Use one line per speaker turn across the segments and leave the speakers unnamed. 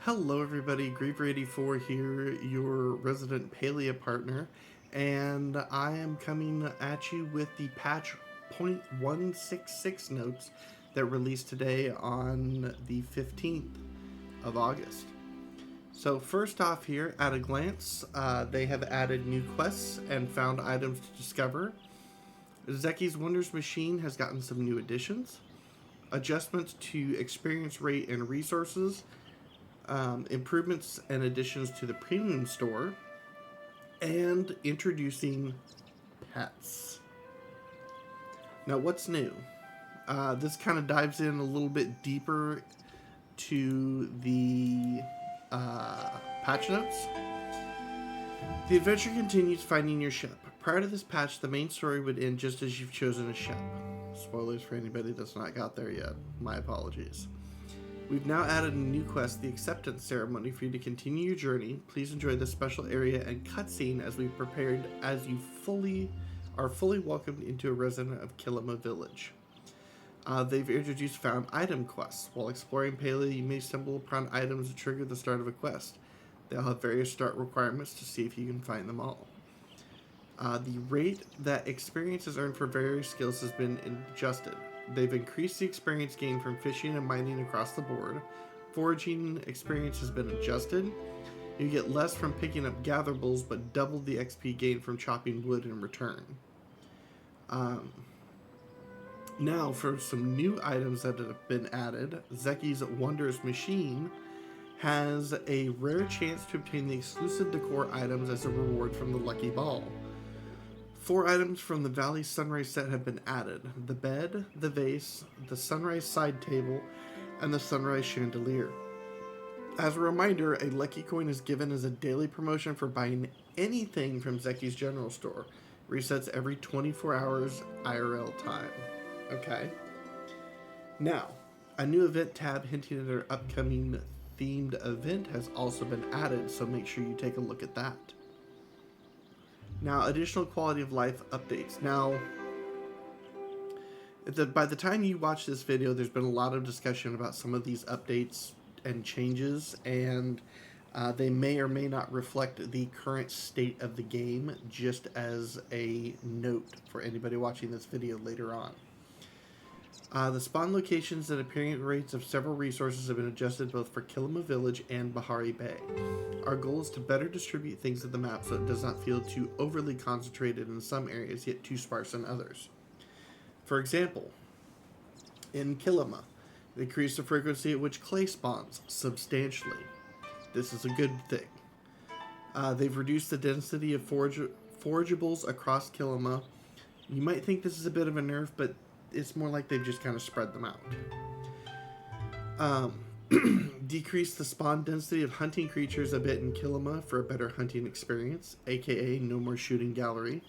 Hello everybody, Griever84 here, your resident Palia partner, and I am coming at you with the patch 0.166 notes that released today on the 15th of August. So first off here, at a glance, they have added new quests and found items to discover. Zeki's Wonders Machine has gotten some new additions, adjustments to experience rate and resources, improvements and additions to the premium store, and introducing pets. Now, what's new? This kind of dives in a little bit deeper to the patch notes. The adventure continues finding your ship. Prior to this patch, the main story would end just as you've chosen a ship. Spoilers for anybody that's not got there yet. My apologies. We've now added a new quest, the Acceptance Ceremony, for you to continue your journey. Please enjoy this special area and cutscene as we've prepared as you are fully welcomed into a resident of Kilima Village. They've introduced found item quests. While exploring Palia, you may stumble upon items that trigger the start of a quest. They'll have various start requirements to see if you can find them all. The rate that experience is earned for various skills has been adjusted. They've increased the experience gain from fishing and mining across the board. Foraging experience has been adjusted. You get less from picking up gatherables, but double the XP gain from chopping wood in return. Now for some new items that have been added. Zeki's Wonders Machine has a rare chance to obtain the exclusive decor items as a reward from the Lucky Ball. 4 items from the Valley Sunrise set have been added: the bed, the vase, the Sunrise side table, and the Sunrise chandelier. As a reminder, a Lucky Coin is given as a daily promotion for buying anything from Zeki's General Store. Resets every 24 hours IRL time. Okay. Now, a new event tab hinting at our upcoming themed event has also been added, so make sure you take a look at that. Now, additional quality of life updates. Now, by the time you watch this video, there's been a lot of discussion about some of these updates and changes, and they may or may not reflect the current state of the game, just as a note for anybody watching this video later on. The spawn locations and appearance rates of several resources have been adjusted both for Kilima Village and Bahari Bay. Our goal is to better distribute things in the map so it does not feel too overly concentrated in some areas, yet too sparse in others. For example, in Kilima, they increased the frequency at which clay spawns substantially. This is a good thing. They've reduced the density of forageables across Kilima. You might think this is a bit of a nerf, but it's more like they've just kind of spread them out. Decrease the spawn density of hunting creatures a bit in Kilima for a better hunting experience, aka no more shooting gallery.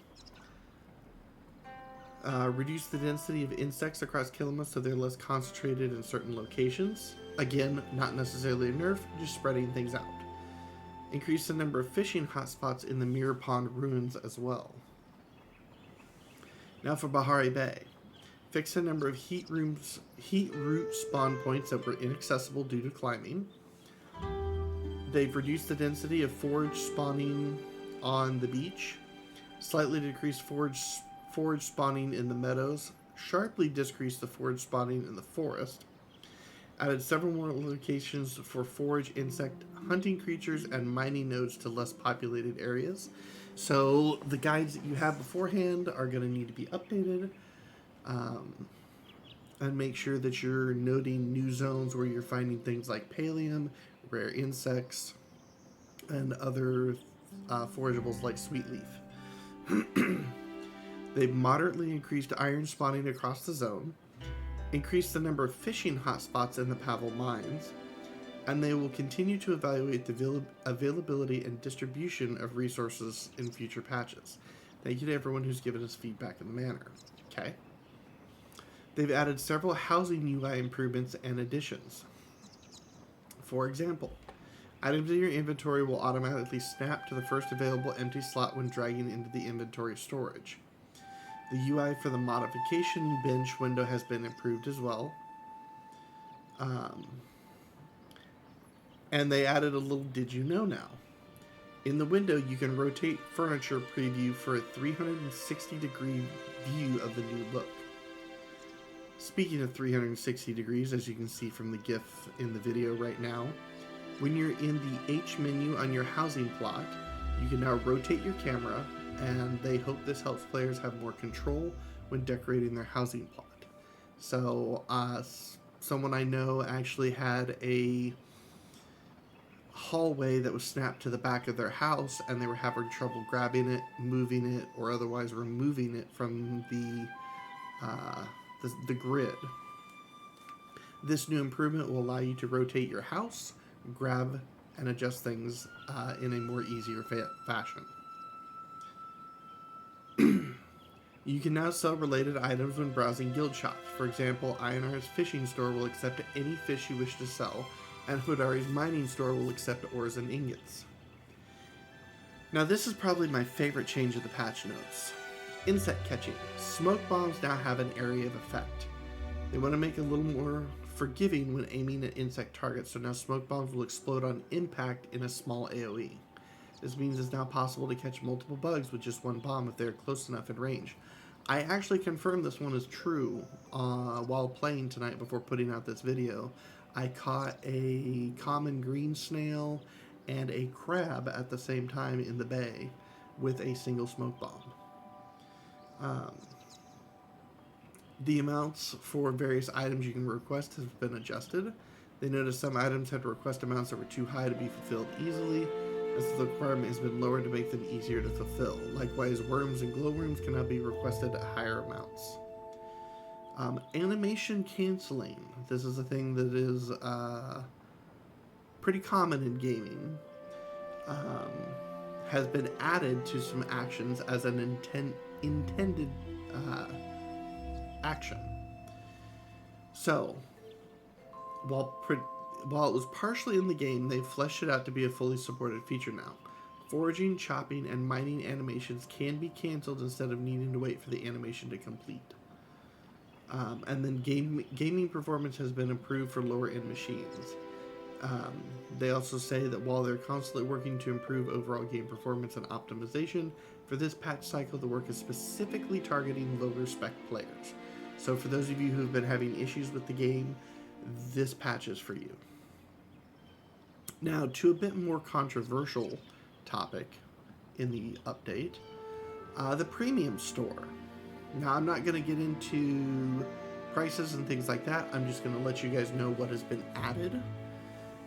Reduce the density of insects across Kilima so they're less concentrated in certain locations. Again, not necessarily a nerf, just spreading things out. Increase the number of fishing hotspots in the Mirror Pond ruins as well. Now for Bahari Bay. Fix a number of heat root spawn points that were inaccessible due to climbing. They've reduced the density of forage spawning on the beach. Slightly decreased forage spawning in the meadows. Sharply decreased the forage spawning in the forest. Added several more locations for forage, insect, hunting creatures, and mining nodes to less populated areas. So the guides that you have beforehand are going to need to be updated. And make sure that you're noting new zones where you're finding things like pallium, rare insects, and other forageables like sweetleaf. They've moderately increased iron spawning across the zone, increased the number of fishing hotspots in the Pavel mines, and they will continue to evaluate the availability and distribution of resources in future patches. Thank you to everyone who's given us feedback in the manner. Okay. They've added several housing UI improvements and additions. For example, items in your inventory will automatically snap to the first available empty slot when dragging into the inventory storage. The UI for the modification bench window has been improved as well. And they added a little did you know now. In the window, you can rotate furniture preview for a 360-degree view of the new look. Speaking of 360 degrees, as you can see from the GIF in the video right now, when you're in the H menu on your housing plot, you can now rotate your camera, and they hope this helps players have more control when decorating their housing plot. So, someone I know actually had a hallway that was snapped to the back of their house, and they were having trouble grabbing it, moving it, or otherwise removing it from the grid. This new improvement will allow you to rotate your house, grab and adjust things in a more easier fashion. You can now sell related items when browsing guild shops. For example, Ionar's fishing store will accept any fish you wish to sell, and Hodari's mining store will accept ores and ingots. Now this is probably my favorite change of the patch notes. Insect catching. Smoke bombs now have an area of effect. They want to make it a little more forgiving when aiming at insect targets, so now smoke bombs will explode on impact in a small AoE. This means it's now possible to catch multiple bugs with just one bomb if they're close enough in range. I actually confirmed this one is true while playing tonight before putting out this video. I caught a common green snail and a crab at the same time in the bay with a single smoke bomb. The amounts for various items you can request has been adjusted. They noticed some items had to request amounts that were too high to be fulfilled easily, as the requirement has been lowered to make them easier to fulfill. Likewise, worms and glowworms can now be requested at higher amounts. Animation canceling. This is a thing that is pretty common in gaming. Has been added to some actions as an intended action. So, while it was partially in the game, they've fleshed it out to be a fully supported feature now. Foraging, chopping, and mining animations can be canceled instead of needing to wait for the animation to complete. And then gaming performance has been improved for lower-end machines. They also say that while they're constantly working to improve overall game performance and optimization, for this patch cycle, the work is specifically targeting lower-spec players. So for those of you who've been having issues with the game, this patch is for you. Now, to a bit more controversial topic in the update, the premium store. Now, I'm not going to get into prices and things like that. I'm just going to let you guys know what has been added.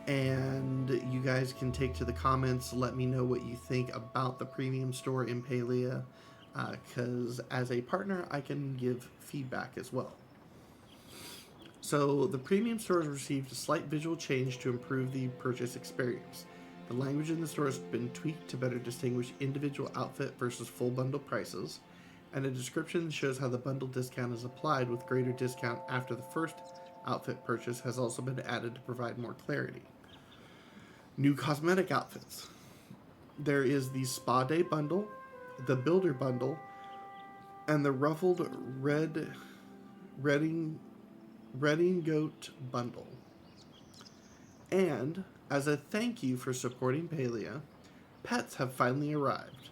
And you guys can take to the comments, let me know what you think about the premium store in Palia, because as a partner, I can give feedback as well. So the premium store has received a slight visual change to improve the purchase experience. The language in the store has been tweaked to better distinguish individual outfit versus full bundle prices, and a description that shows how the bundle discount is applied with greater discount after the first outfit purchase has also been added to provide more clarity. New cosmetic outfits. There is the Spa Day bundle, the Builder bundle, and the Ruffled Redding Goat bundle. And as a thank you for supporting Palia, pets have finally arrived,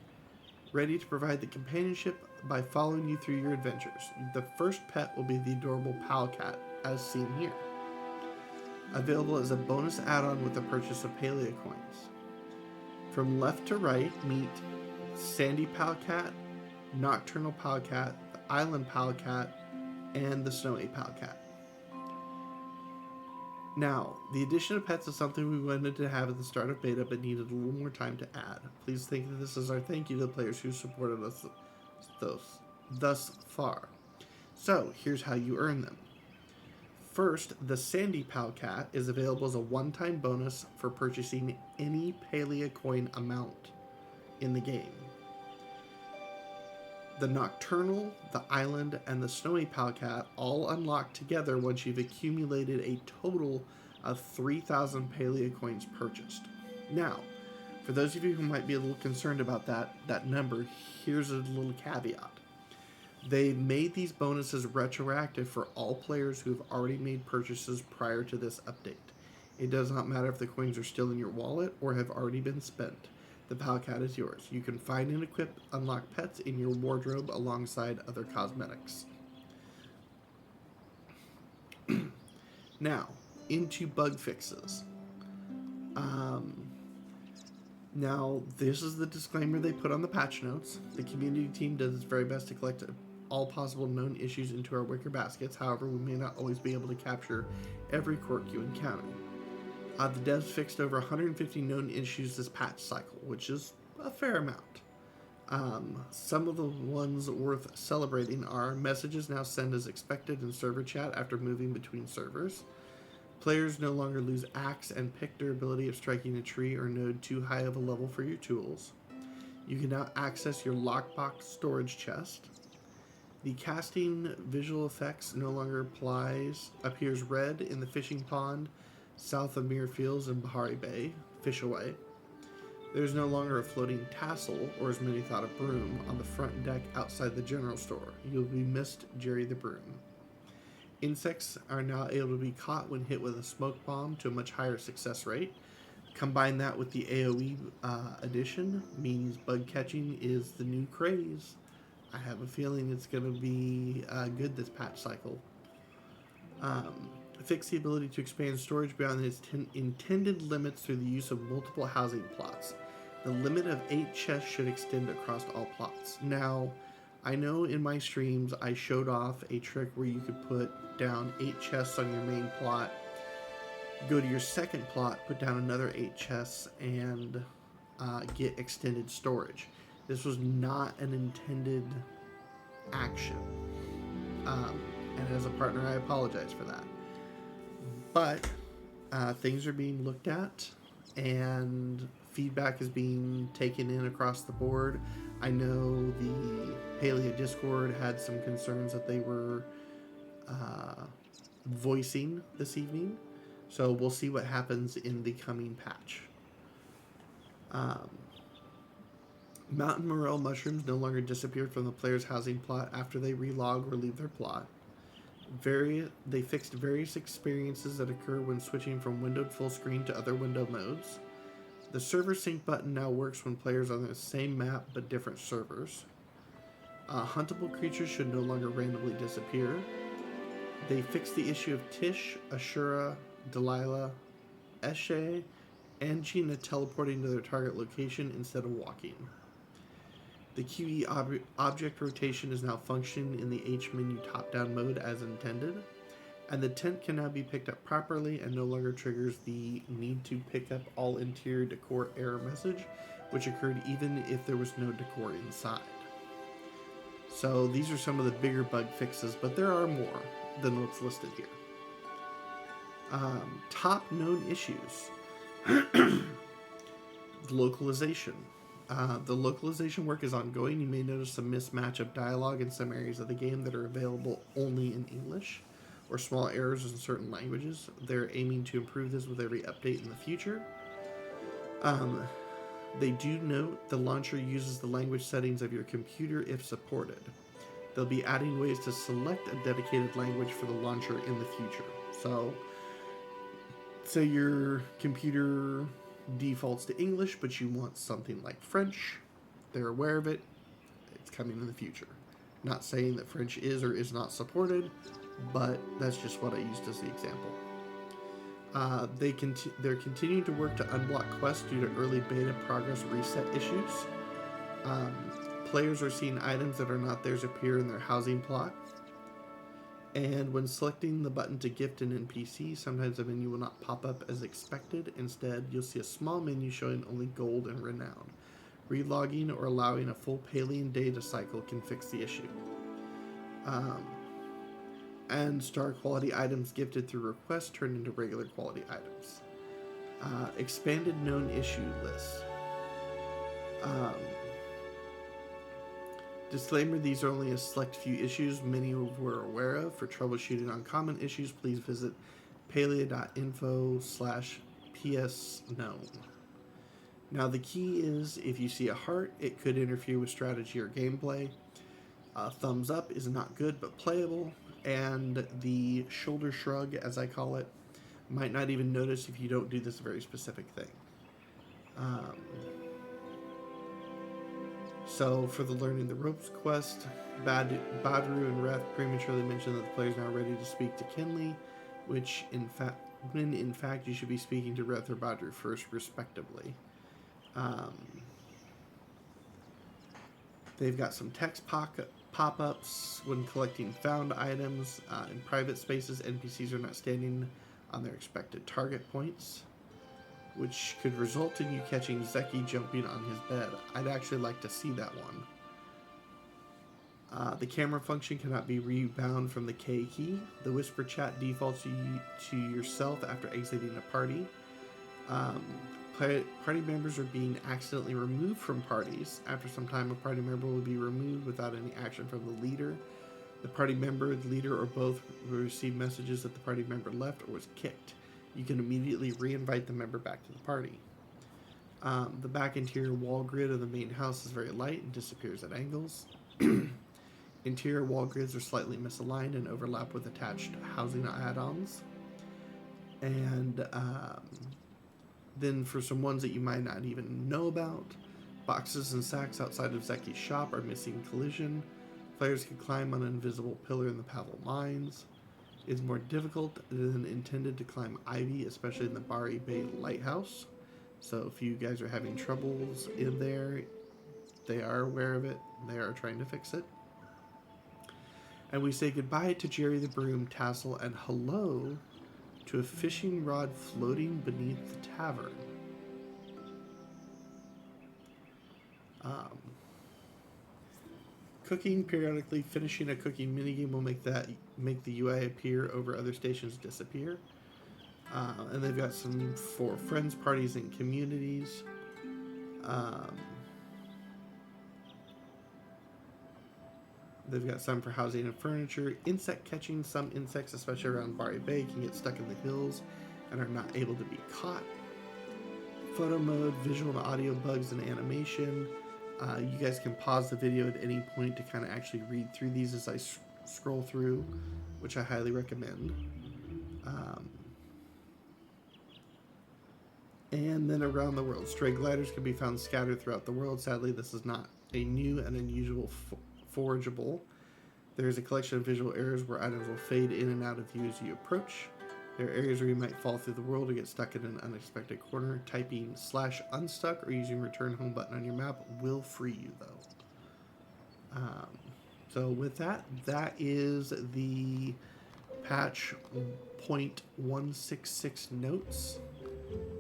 ready to provide the companionship by following you through your adventures. The first pet will be the adorable Pal Cat, as seen here. Available as a bonus add-on with the purchase of Palia coins. From left to right, meet Sandy Pal Cat, Nocturnal Pal Cat, the Island Pal Cat, and the Snowy Pal Cat. Now, the addition of pets is something we wanted to have at the start of beta, but needed a little more time to add. Please think that this is our thank you to the players who supported us thus far. So, here's how you earn them. First, the Sandy Pal Cat is available as a one-time bonus for purchasing any Palia coin amount in the game. The Nocturnal, the Island, and the Snowy Pal Cat all unlock together once you've accumulated a total of 3,000 Palia coins purchased. Now, for those of you who might be a little concerned about that number, here's a little caveat. They made these bonuses retroactive for all players who have already made purchases prior to this update. It does not matter if the coins are still in your wallet or have already been spent. The Palcat is yours. You can find and equip unlocked pets in your wardrobe alongside other cosmetics. Now, into bug fixes. Um, Now, this is the disclaimer they put on the patch notes. The community team does its very best to collect all possible known issues into our wicker baskets. However, we may not always be able to capture every quirk you encounter. The devs fixed over 150 known issues this patch cycle, which is a fair amount. Some of the ones worth celebrating are messages now send as expected in server chat after moving between servers. Players no longer lose axe and pick durability of striking a tree or node too high of a level for your tools. You can now access your lockbox storage chest. The casting visual effects no longer appears red in the fishing pond south of Mirror Fields in Bahari Bay, Fish Away. There's no longer a floating tassel, or as many thought a broom, on the front deck outside the general store. You'll be missed, Jerry the Broom. Insects are now able to be caught when hit with a smoke bomb to a much higher success rate. Combine that with the AoE addition, means bug catching is the new craze. I have a feeling it's going to be good this patch cycle. Fix the ability to expand storage beyond its intended limits through the use of multiple housing plots. The limit of 8 chests should extend across all plots. Now, I know in my streams I showed off a trick where you could put down 8 chests on your main plot, go to your second plot, put down another 8 chests, and get extended storage. This was not an intended action. And as a partner, I apologize for that. But things are being looked at, and feedback is being taken in across the board. I know the Palia Discord had some concerns that they were voicing this evening, so we'll see what happens in the coming patch. Mountain morel mushrooms no longer disappear from the player's housing plot after they relog or leave their plot. They fixed various experiences that occur when switching from windowed full screen to other window modes. The server sync button now works when players are on the same map but different servers. Huntable creatures should no longer randomly disappear. They fixed the issue of Tish, Ashura, Delilah, Eshe, and Gina teleporting to their target location instead of walking. The QE object rotation is now functioning in the H menu top-down mode as intended, and the tent can now be picked up properly and no longer triggers the need to pick up all interior decor error message, which occurred even if there was no decor inside. So these are some of the bigger bug fixes, but there are more than what's listed here. Top known issues. Localization. The localization work is ongoing. You may notice a mismatch of dialogue in some areas of the game that are available only in English, or small errors in certain languages. They're aiming to improve this with every update in the future. They do note the launcher uses the language settings of your computer if supported. They'll be adding ways to select a dedicated language for the launcher in the future. So, say your computer defaults to English, but you want something like French, they're aware of it. It's coming in the future. Not saying that French is or is not supported, but that's just what I used as the example. They're continuing to work to unblock quests due to early beta progress reset issues. Players are seeing items that are not theirs appear in their housing plot. And when selecting the button to gift an NPC, sometimes the menu will not pop up as expected. Instead, you'll see a small menu showing only gold and renown. Relogging or allowing a full Palian data cycle can fix the issue. And star quality items gifted through requests turn into regular quality items. Expanded known issue list. Disclaimer, these are only a select few issues many we're aware of. For troubleshooting uncommon issues, please visit palia.info/psknown. Now the key is, if you see a heart, it could interfere with strategy or gameplay. Thumbs up is not good but playable, and the shoulder shrug, as I call it, Might not even notice if you don't do this very specific thing. So for the Learning the Ropes quest, Badru and Reth prematurely mention that the player is now ready to speak to Kinley, which when in fact you should be speaking to Reth or Badru first, respectively. They've got some text pop-ups when collecting found items. In private spaces, NPCs are not standing on their expected target points, which could result in you catching Zeki jumping on his bed. I'd actually like to see that one. The camera function cannot be rebound from the K key. The whisper chat defaults to yourself after exiting a party. Party members are being accidentally removed from parties. After some time, a party member will be removed without any action from the leader. The party member, the leader, or both will receive messages that the party member left or was kicked. You can immediately re-invite the member back to the party. The back interior wall grid of the main house is very light and disappears at angles. Interior wall grids are slightly misaligned and overlap with attached housing add-ons. And then for some ones that you might not even know about, boxes and sacks outside of Zeki's shop are missing collision. Players can climb on an invisible pillar in the Pavel mines. It's more difficult than intended to climb ivy, especially in the Bari Bay Lighthouse. So if you guys are having troubles in there, they are aware of it. They are trying to fix it. And we say goodbye to Jerry the Broom Tassel and hello to a fishing rod floating beneath the tavern. Cooking periodically, finishing a cooking minigame will make the UI appear over other stations disappear. And they've got some for friends, parties, and communities. They've got some for housing and furniture. Insect catching. Some insects, especially around Bari Bay, can get stuck in the hills and are not able to be caught. Photo mode, visual and audio bugs, and animation. You guys can pause the video at any point to kind of actually read through these as I scroll through, which I highly recommend. And then around the world, stray gliders can be found scattered throughout the world. Sadly, this is not a new and unusual forageable. There is a collection of visual errors where items will fade in and out of view as you approach. There are areas where you might fall through the world or get stuck in an unexpected corner. Typing /unstuck or using return home button on your map will free you, though. So with that, that is the patch .166 notes.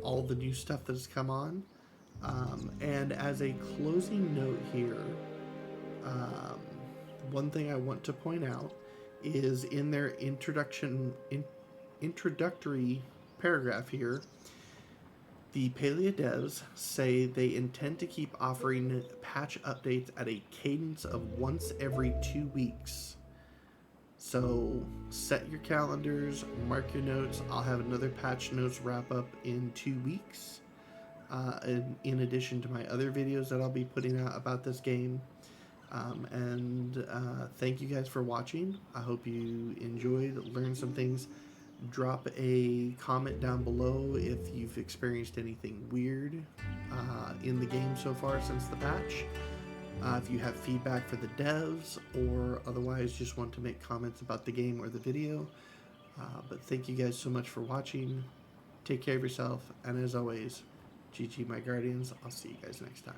All the new stuff that has come on. And as a closing note here, one thing I want to point out is in their introductory paragraph here, the Palia devs say they intend to keep offering patch updates at a cadence of once every 2 weeks. So set your calendars, mark your notes. I'll have another patch notes wrap up in 2 weeks, in addition to my other videos that I'll be putting out about this game. Thank you guys for watching. I hope you enjoyed, learned some things. Drop a comment down below if you've experienced anything weird in the game so far since the patch. If you have feedback for the devs or otherwise just want to make comments about the game or the video. But thank you guys so much for watching. Take care of yourself, and as always, GG my Guardians. I'll see you guys next time.